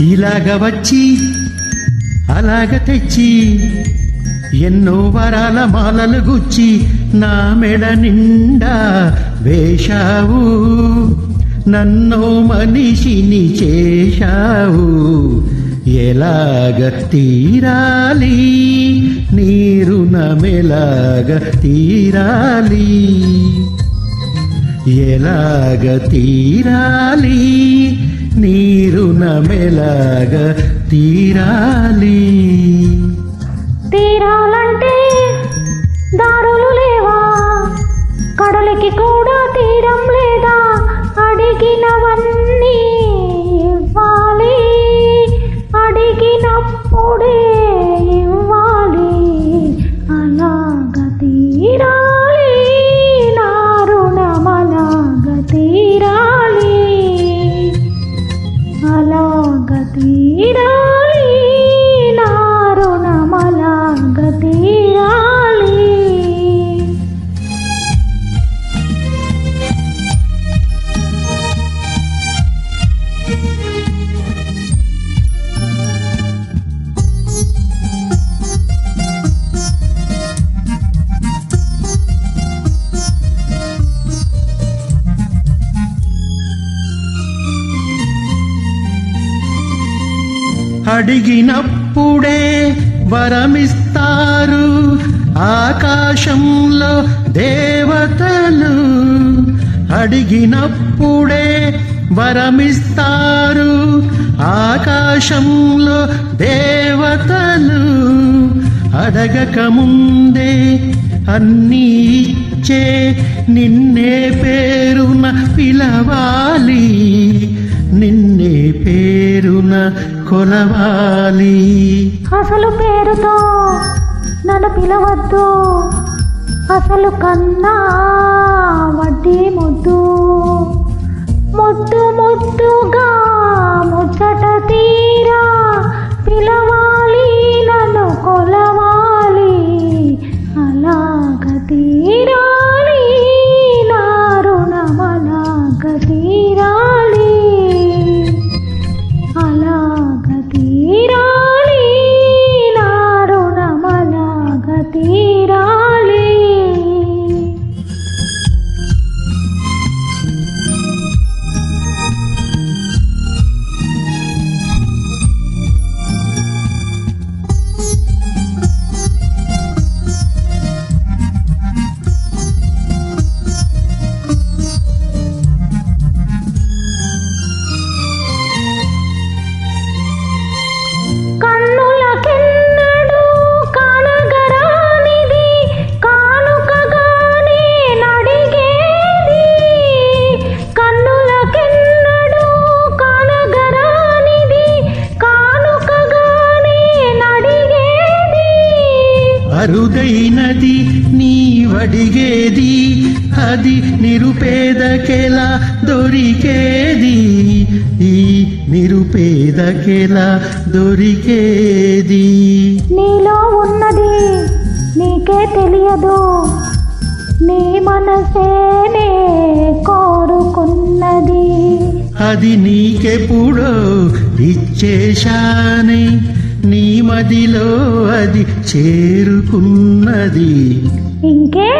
ఇలాగ వచ్చి అలాగ తెచ్చి ఎన్నో వరాల మాలలు గుచ్చి నా మెడ నిండా వేశావు, నన్నో మనిషిని చేశావు. ఎలాగ తీరాలి నీ రుణమెలాగ తీరాలి, ఎలాగ తీరాలి నీ రుణమెలాగ తీరాలి. తీరాలంటే దారులు లేవా, కడలికి కూడా తీరం లేదా, అడిగినవన్నీ ఇవ్వాలి, అడిగినప్పుడే ఇవ్వాలి. అలాగ తీరాలి నా రుణమలాగ తీరాలి, అలాగ తీరాలి నా రుణమలాగ తీరాలి. అడిగినప్పుడే వరమిస్తారు ఆకాశంలో దేవతలు, అడిగినప్పుడే వరమిస్తారు ఆకాశంలో దేవతలు. అడగక ముందే అన్నీ ఇచ్చే నిన్నే పేరున పిలవాలి, నిన్నే పేరున కొలవాలి. అసలు పేరుతో నన్ను పిలవద్దు, అసలు కన్నా వడ్డీ ముద్దు, ముద్దు ముద్దుగా ముచ్చట తీరా పిలవాలి, నన్ను కొలవాలి. అలాగ తీరాలి నా రుణమలాగ తీరాలి, అలాగ తీరాలి నా రుణమలాగ తీరాలి. కన్నులకెన్నడూ కానగరానిది కానుకగానే నడిగేది, కన్నులకెన్నడూ కానగరానిది కానుకగానే నడిగేది. అరుదైనది నీవడిగేది, అది నిరుపేదకెలా దొరికేది, ఈ నిరుపేదకెలా దొరికేది. నీలో ఉన్నది నీకే తెలియదు, నీ మనసేనే కోరుకున్నది. అది నీకెప్పుడో ఇచ్చేశానే, నీ మదిలో అది చేరుకున్నది. ఇంకే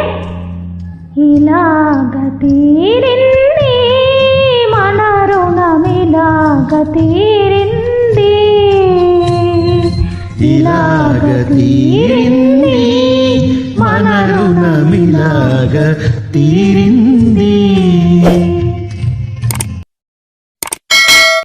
ఇలాగ తీరింది మన రుణమిలాగ తీరింది, ఇలాగ తీరింది మన రుణమిలాగ తీరింది.